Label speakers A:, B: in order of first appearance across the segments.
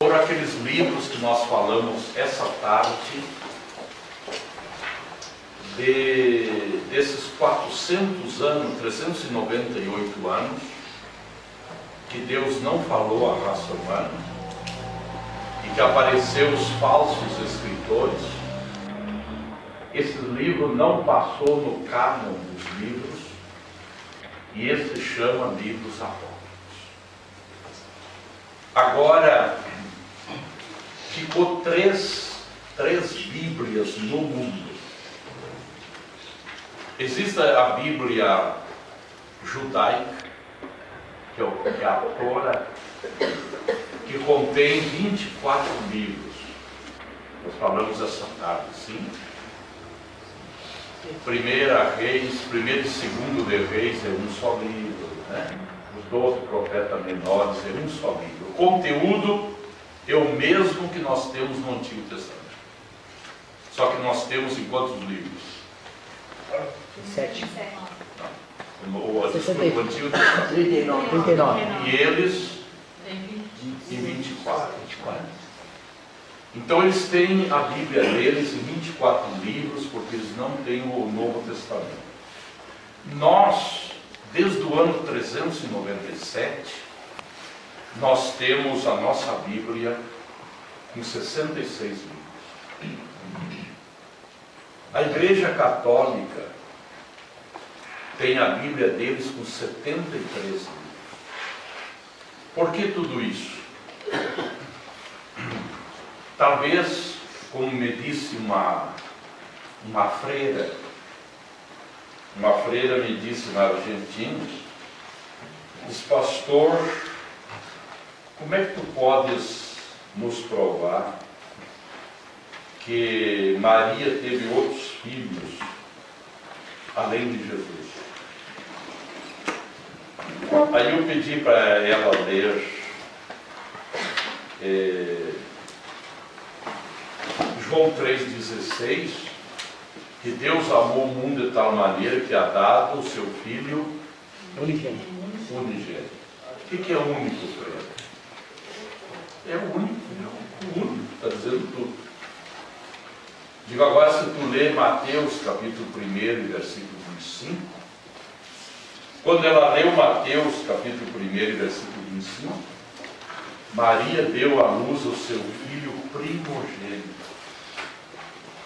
A: foram aqueles livros que nós falamos essa tarde, desses 400 anos, 398 anos, que Deus não falou à raça humana, e que apareceu os falsos escritores. Esse livro não passou no cânon dos livros, e esse se chama livros apócrifos. Agora, ficou três Bíblias no mundo. Existe a Bíblia judaica, que é a Torá, que contém 24 livros. Nós falamos essa tarde, sim. Primeira Reis, primeiro e segundo de Reis é um só livro, né? Os 12 profetas menores é um só livro. O conteúdo é o mesmo que nós temos no Antigo Testamento. Só que nós temos em quantos livros?
B: 7.
A: O Antigo Testamento.
B: 39.
A: E eles em 24. Então eles têm a Bíblia deles em 24 livros, porque eles não têm o Novo Testamento. Nós, desde o ano 397, nós temos a nossa Bíblia com 66 livros. A Igreja Católica tem a Bíblia deles com 73 livros. Por que tudo isso? Talvez, como me disse uma freira me disse na Argentina, disse: pastor, como é que tu podes nos provar que Maria teve outros filhos além de Jesus? Aí eu pedi para ela ler João 3,16, que Deus amou o mundo de tal maneira que ha dado o seu Filho unigênito. O que é único, Pedro? É o único, está dizendo tudo. Digo agora, se tu ler Mateus capítulo 1, versículo 25, quando ela leu Mateus capítulo 1, versículo 25, Maria deu à luz o seu filho primogênito.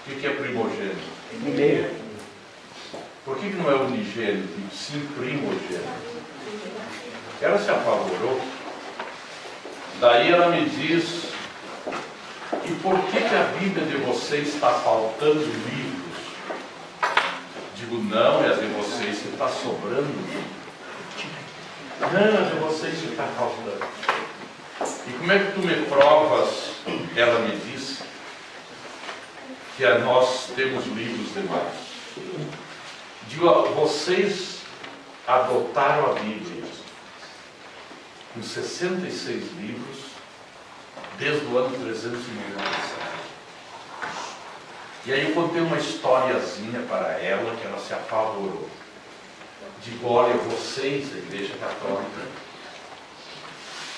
A: O que é primogênito?
B: Primeiro.
A: Por que não é unigênito, sim primogênito? Ela se apavorou. Daí ela me diz: e por que a Bíblia de vocês está faltando livros? Digo: não, é a de vocês que está sobrando livro. Não, é a de vocês que está faltando. E como é que tu me provas? Ela me disse que nós temos livros demais. Digo: vocês adotaram a Bíblia com 66 livros desde o ano 397. E aí eu contei uma historiazinha para ela, que ela se apavorou. Digo: olha, vocês, a Igreja Católica,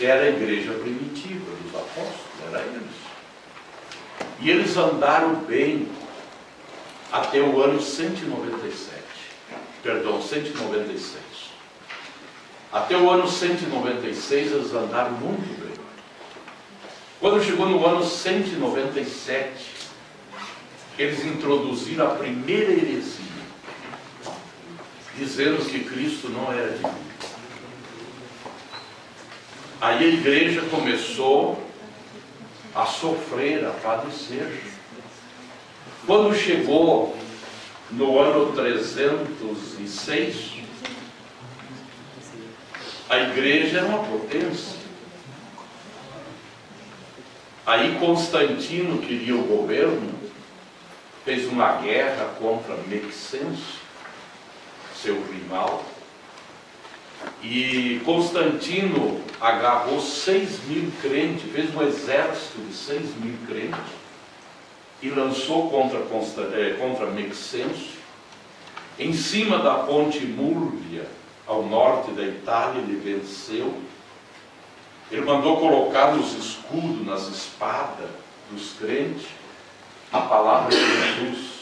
A: era a igreja primitiva dos apóstolos, era eles. E eles andaram bem até o ano 196. Até o ano 196 eles andaram muito bem. Quando chegou no ano 197, eles introduziram a primeira heresia, dizendo que Cristo não era divino. Aí a igreja começou a sofrer, a padecer. Quando chegou no ano 306, a igreja era uma potência. Aí Constantino queria o governo, fez uma guerra contra Mexencio, seu rival, e Constantino agarrou 6.000 crentes, fez um exército de 6.000 crentes e lançou contra Mexencio. Em cima da ponte Múrvia, ao norte da Itália, ele venceu. Ele mandou colocar nos escudos, nas espadas dos crentes, a palavra de Jesus.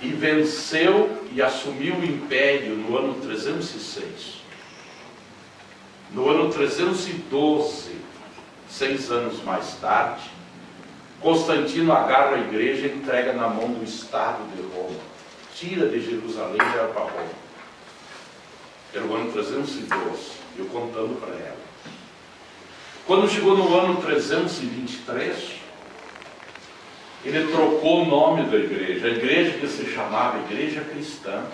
A: E venceu e assumiu o império no ano 306. No ano 312, 6 anos mais tarde, Constantino agarra a igreja e entrega na mão do Estado de Roma. Tira de Jerusalém e leva para Roma. Era o ano 312, eu contando para ela. Quando chegou no ano 323, ele trocou o nome da igreja. A igreja que se chamava Igreja Cristã,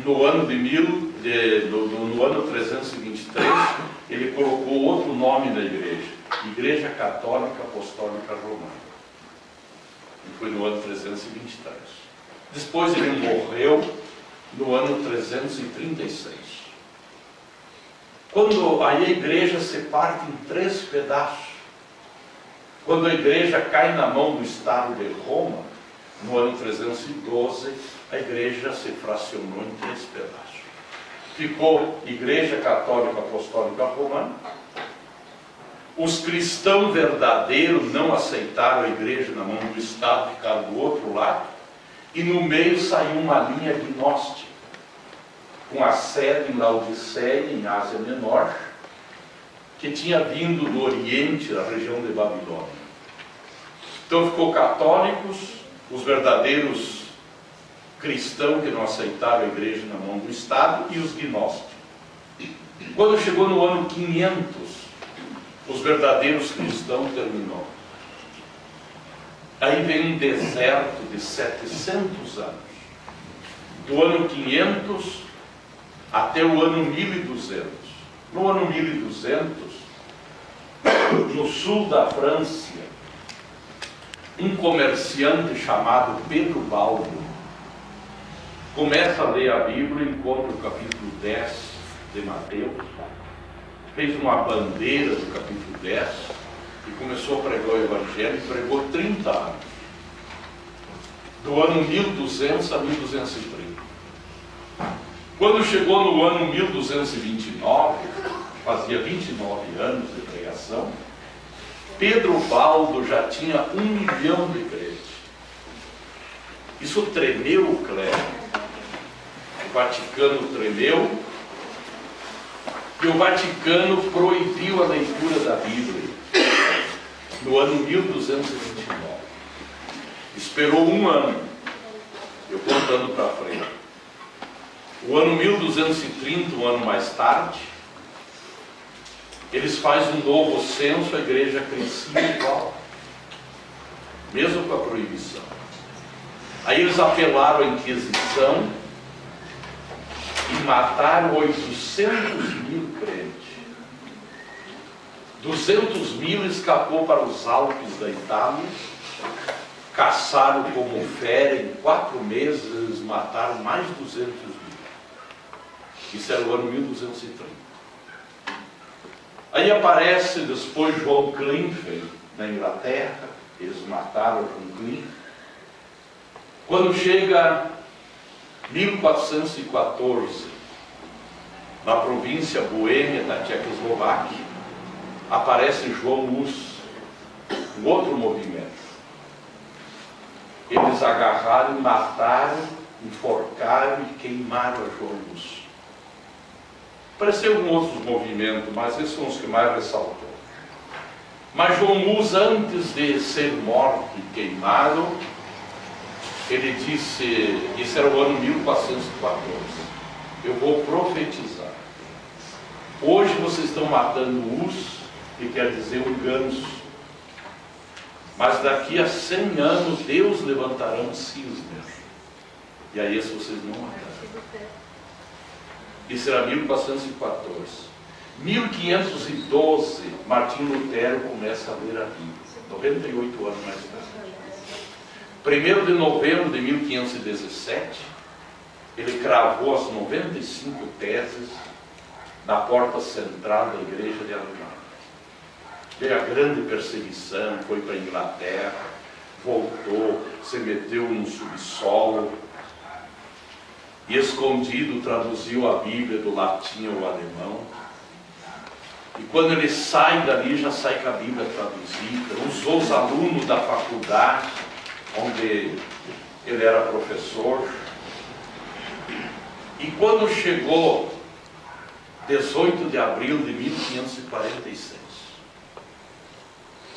A: no ano 323, ele colocou outro nome da igreja, Igreja Católica Apostólica Romana. E foi no ano 323. Depois ele morreu no ano 336. Quando aí a igreja se parte em 3 pedaços. Quando a igreja cai na mão do Estado de Roma, no ano 312, a igreja se fracionou em 3 pedaços. Ficou Igreja Católica Apostólica Romana. Os cristãos verdadeiros não aceitaram a igreja na mão do Estado, ficaram do outro lado. E no meio saiu uma linha gnóstica, com a sede em Laodiceia, em Ásia Menor, que tinha vindo do Oriente, da região de Babilônia. Então ficou católicos, os verdadeiros cristãos que não aceitaram a igreja na mão do Estado, e os gnósticos. Quando chegou no ano 500, os verdadeiros cristãos terminou. Aí vem um deserto de 700 anos. Do ano 500 até o ano 1200. No ano 1200, no sul da França, um comerciante chamado Pedro Baldo começa a ler a Bíblia, encontra o capítulo 10 de Mateus, fez uma bandeira do capítulo 10 e começou a pregar o Evangelho, e pregou 30 anos, do ano 1200 a 1230. Quando chegou no ano 1229, fazia 29 anos de pregação, Pedro Baldo já tinha 1 milhão de crentes. Isso tremeu o clero. O Vaticano tremeu, e o Vaticano proibiu a leitura da Bíblia no ano 1229. Esperou 1 ano, eu contando para frente. O ano 1230, um ano mais tarde, eles fazem um novo censo, a igreja crescia igual, mesmo com a proibição. Aí eles apelaram à Inquisição e mataram 800.000 crentes. 200.000 escapou para os Alpes da Itália, caçaram como fera, em 4 meses eles mataram mais de 200.000. Isso era o ano 1230. Aí aparece depois João Clinton, na Inglaterra, eles mataram João Clinton. Quando chega 1414, na província Boêmia da Tchecoslováquia, aparece João Hus, um outro movimento. Eles agarraram, mataram, enforcaram e queimaram a João Hus. Apareceu alguns outros movimentos, mas esses são os que mais ressaltou. Mas João Hus, antes de ser morto e queimado, ele disse, isso era o ano 1414, eu vou profetizar. Hoje vocês estão matando Hus, que quer dizer um ganso. Mas daqui a 100 anos Deus levantará um cisne. E aí esse vocês não mataram. Isso era 1414. 1512, Martinho Lutero começa a ler a Bíblia. 98 anos mais tarde. 1º de novembro de 1517, ele cravou as 95 teses na porta central da igreja de Alemanha. Veio a grande perseguição, foi para a Inglaterra, voltou, se meteu no subsolo, e escondido traduziu a Bíblia do latim ao alemão, E quando ele sai dali, já sai com a Bíblia traduzida. Usou os alunos da faculdade, onde ele era professor. E quando chegou 18 de abril de 1546,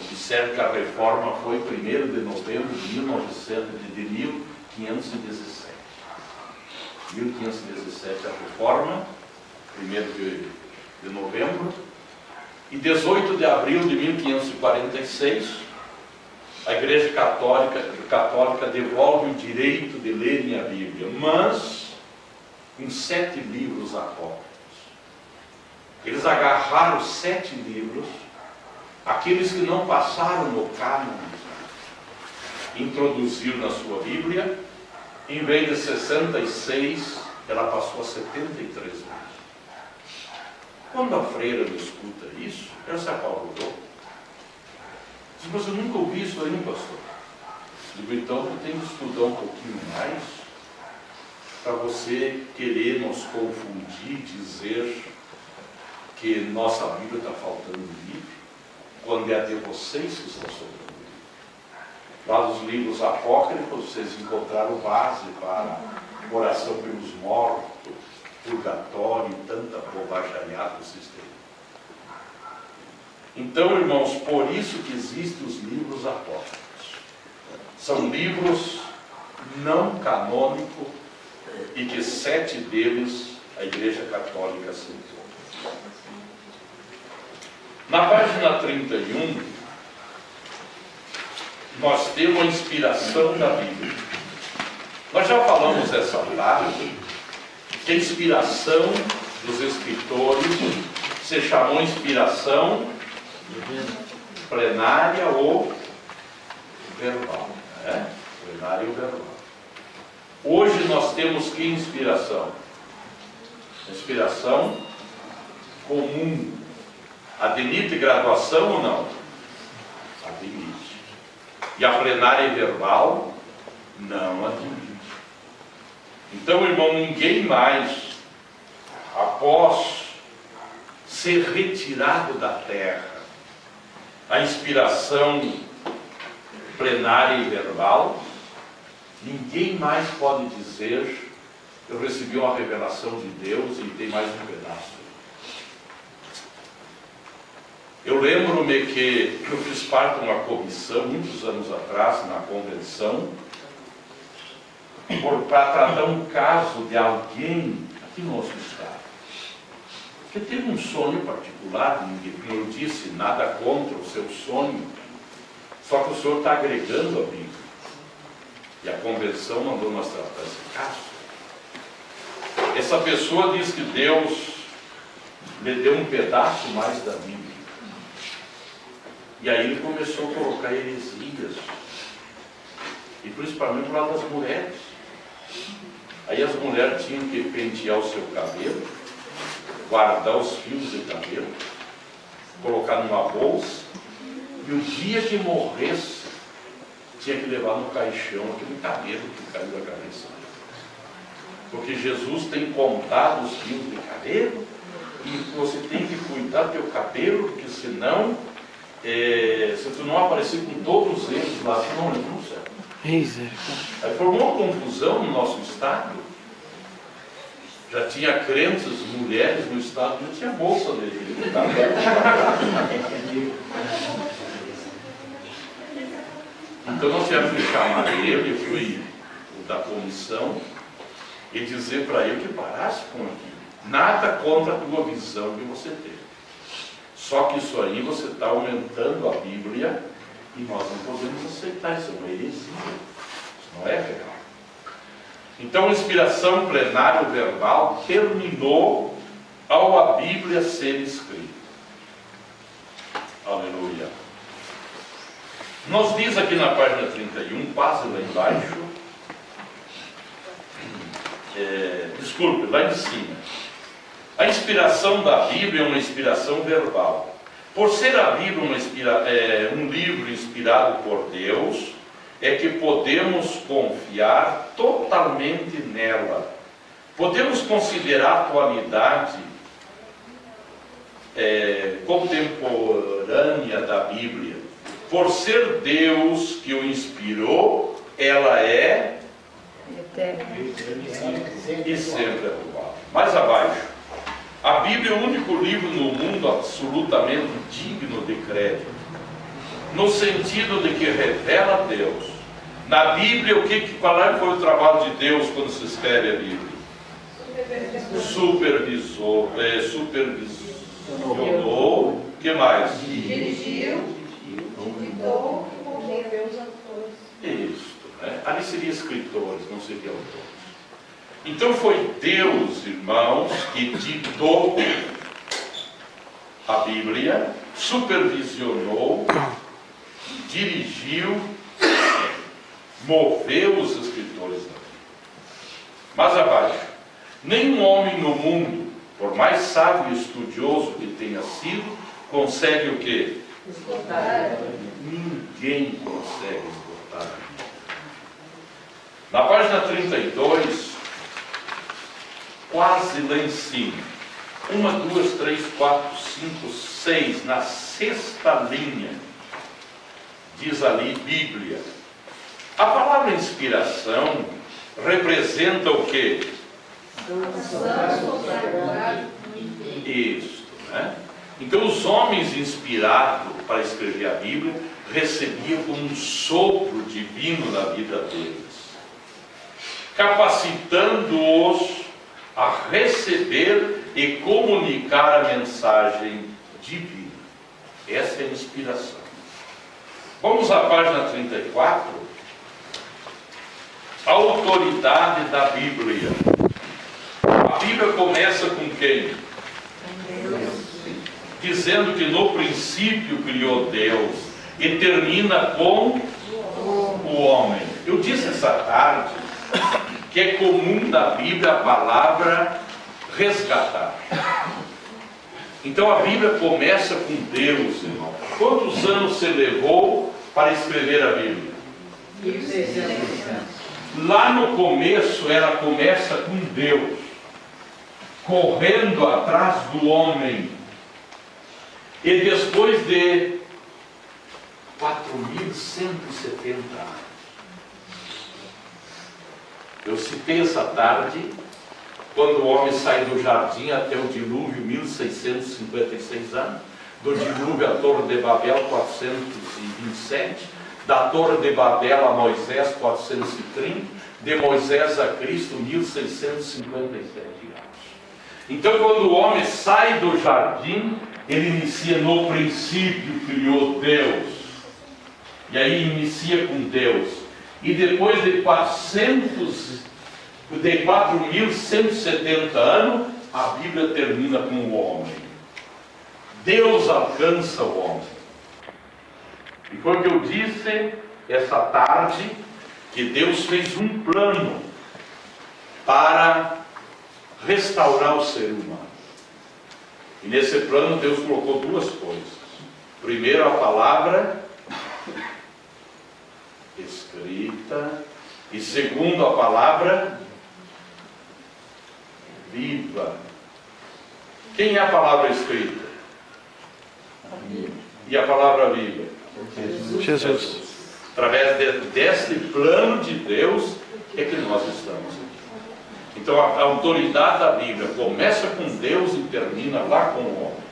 A: observe que a reforma foi 1º de novembro de 1517. 1517 a reforma, 1º de novembro. E 18 de abril de 1546, a Igreja Católica devolve o direito de lerem a Bíblia, mas com 7 livros apócrifos. Eles agarraram 7 livros, aqueles que não passaram no cânon, introduziram na sua Bíblia. Em vez de 66, ela passou a 73 livros. Quando a freira me escuta isso, ela se apavorou. Diz, mas eu nunca ouvi isso aí, pastor. Digo, então tu tem que estudar um pouquinho mais para você querer nos confundir, dizer que nossa Bíblia está faltando livro, quando é a de vocês que está sobrando livro. Lá nos livros apócrifos, vocês encontraram base para oração pelos mortos, purgatório e tanta bobajariada que vocês têm. Então, irmãos, por isso que existem os livros apócrifos. São livros não canônicos e que 7 deles a Igreja Católica aceitou. Na página 31, nós temos a inspiração da Bíblia. Nós já falamos essa tarde que a inspiração dos escritores se chamou inspiração plenária ou verbal. Né? Plenária ou verbal. Hoje nós temos que inspiração? Inspiração comum. Admite graduação ou não? Admite. E a plenária e verbal? Não admite. Então, irmão, ninguém mais, após ser retirado da terra, a inspiração plenária e verbal, ninguém mais pode dizer, eu recebi uma revelação de Deus e tem mais um pedaço. Eu lembro-me que eu fiz parte de uma comissão, muitos anos atrás, na convenção, para tratar um caso de alguém aqui no nosso estado, que teve um sonho particular, como eu disse, nada contra o seu sonho, só que o senhor está agregando a Bíblia. E a convenção mandou nós tratar esse caso. Essa pessoa diz que Deus lhe deu um pedaço mais da Bíblia. E aí ele começou a colocar heresias, e principalmente lá das mulheres. Aí as mulheres tinham que pentear o seu cabelo, guardar os fios de cabelo, colocar numa bolsa, e o dia que morresse, tinha que levar no caixão aquele cabelo que caiu da cabeça. Porque Jesus tem contado os fios de cabelo, e você tem que cuidar do teu cabelo, porque senão, se tu não aparecer com todos eles lá, tu não entra no céu. Aí formou uma confusão no nosso estado. Já tinha crentes, mulheres no estado, já tinha bolsa dele. Então nós tivemos que chamar ele, eu fui da comissão, e dizer para ele que parasse com aquilo. Nada contra a tua visão que você tem. Só que isso aí você está aumentando a Bíblia e nós não podemos aceitar, isso é uma heresia. Isso não é real. Então a inspiração plenária verbal terminou ao a Bíblia ser escrita. Aleluia. Nos diz aqui na página 31, passe lá embaixo, desculpe, lá em cima. A inspiração da Bíblia é uma inspiração verbal. Por ser a Bíblia um livro inspirado por Deus, é que podemos confiar totalmente nela. Podemos considerar a atualidade contemporânea da Bíblia. Por ser Deus que o inspirou, ela é e sempre atual. Mais abaixo, a Bíblia é o único livro no mundo absolutamente digno de crédito, no sentido de que revela Deus. Na Bíblia, qual foi o trabalho de Deus quando se escreve a Bíblia? Supervisionou, o que mais?
C: Dirigiu, editou, moveu os autores.
A: Isso, né? Ali seria escritores, não seria autores. Então foi Deus, irmãos, que ditou a Bíblia, supervisionou, dirigiu, moveu os escritores da Bíblia. Mais abaixo, nenhum homem no mundo, por mais sábio e estudioso que tenha sido, consegue o quê?
C: Esgotar.
A: Ninguém consegue esgotar a Bíblia. Na página 32, quase lá em cima, 1, 2, 3, 4, 5, 6, na sexta linha, diz ali Bíblia. A palavra inspiração representa o quê? Isso, né? Então os homens inspirados para escrever a Bíblia recebiam um sopro divino na vida deles, capacitando-os a receber e comunicar a mensagem divina. Essa é a inspiração. Vamos à página 34. A autoridade da Bíblia. A Bíblia começa com quem? Dizendo que no princípio criou Deus e termina com o homem. Eu disse essa tarde que é comum da Bíblia a palavra resgatar. Então a Bíblia começa com Deus, irmão. Quantos anos você levou para escrever a Bíblia?
C: 1600 anos.
A: Lá no começo ela começa com Deus, correndo atrás do homem. E depois de 4.170 anos. Eu citei essa tarde, quando o homem sai do jardim até o dilúvio, 1656 anos. Do dilúvio à Torre de Babel, 427. Da Torre de Babel a Moisés, 430. De Moisés a Cristo, 1657 anos. Então, quando o homem sai do jardim, ele inicia no princípio, criou Deus. E aí inicia com Deus. E depois de 4.170 anos, a Bíblia termina com o homem. Deus alcança o homem. E foi o que eu disse essa tarde, que Deus fez um plano para restaurar o ser humano. E nesse plano Deus colocou duas coisas. Primeiro, a palavra escrita, e segundo, a palavra viva. Quem é a palavra escrita? E a palavra viva?
D: Jesus.
A: Através desse plano de Deus é que nós estamos aqui. Então a autoridade da Bíblia começa com Deus e termina lá com o homem.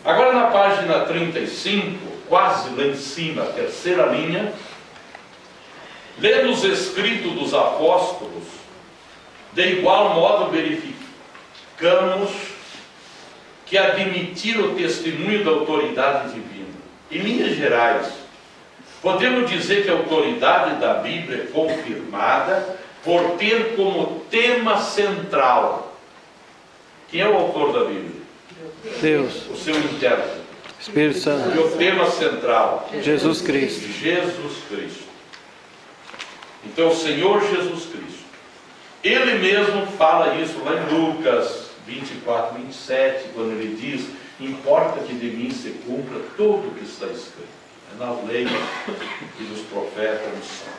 A: Agora na página 35, quase lá em cima, a terceira linha, lendo os escritos dos apóstolos, de igual modo verificamos que admitiram o testemunho da autoridade divina. Em linhas gerais, podemos dizer que a autoridade da Bíblia é confirmada por ter como tema central. Quem é o autor da Bíblia?
D: Deus.
A: O seu intérprete.
D: Espírito Santo.
A: E o tema central?
D: Jesus Cristo.
A: Jesus Cristo. Então, o Senhor Jesus Cristo. Ele mesmo fala isso lá em Lucas 24, 27, quando ele diz: importa que de mim se cumpra tudo o que está escrito. É nas leis e dos profetas dos santos.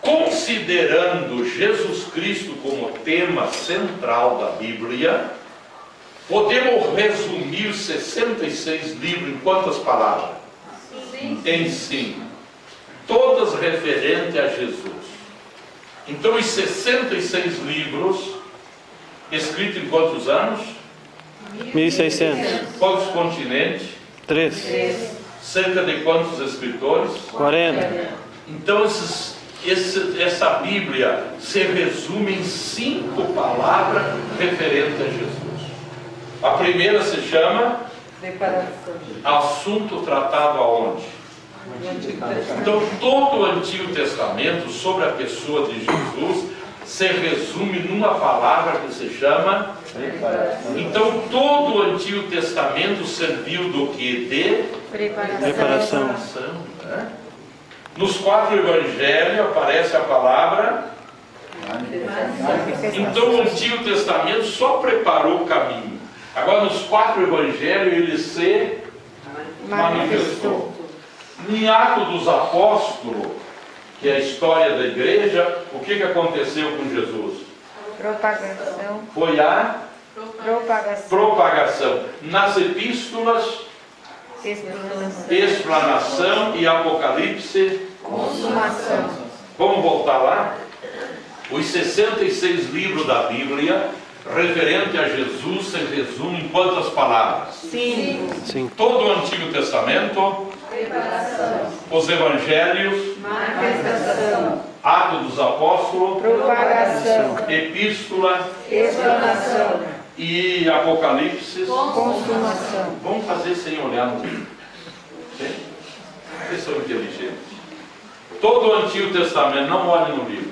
A: Considerando Jesus Cristo como tema central da Bíblia, Podemos resumir 66 livros em quantas palavras? Em 5. Todas referentes a Jesus. Então, os 66 livros, escritos em quantos anos?
D: 1600.
A: Quantos continentes?
D: 3.
A: Cerca de quantos escritores?
D: 40.
A: Então, essa Bíblia se resume em 5 palavras referentes a Jesus. A primeira se chama
C: Preparação.
A: assunto tratado aonde? Então, todo o Antigo Testamento sobre a pessoa de Jesus se resume numa palavra que se chama
C: Preparação.
A: Então, todo o Antigo Testamento serviu do que? De
D: Preparação.
A: né? Nos 4 evangelhos aparece a palavra. Então, o Antigo Testamento só preparou o caminho. Agora, nos 4 evangelhos, ele se manifestou. Em Atos dos Apóstolos, que é a história da igreja, o que aconteceu com Jesus?
E: Propagação.
A: Foi a
E: Propagação.
A: propagação. Nas epístolas,
E: Explanação.
A: explanação e apocalipse.
E: Consumação.
A: Vamos voltar lá? Os 66 livros da Bíblia, referente a Jesus, se resume em quantas palavras?
E: 5.
A: Todo o Antigo Testamento, os Evangelhos,
E: Manifestação.
A: Atos dos Apóstolos,
E: Propagação.
A: Epístola
E: Explanação.
A: e Apocalipse.
E: Consumação.
A: Vamos fazer sem olhar no livro. Sim? Vocês são inteligentes. Todo o Antigo Testamento, não olhe no livro.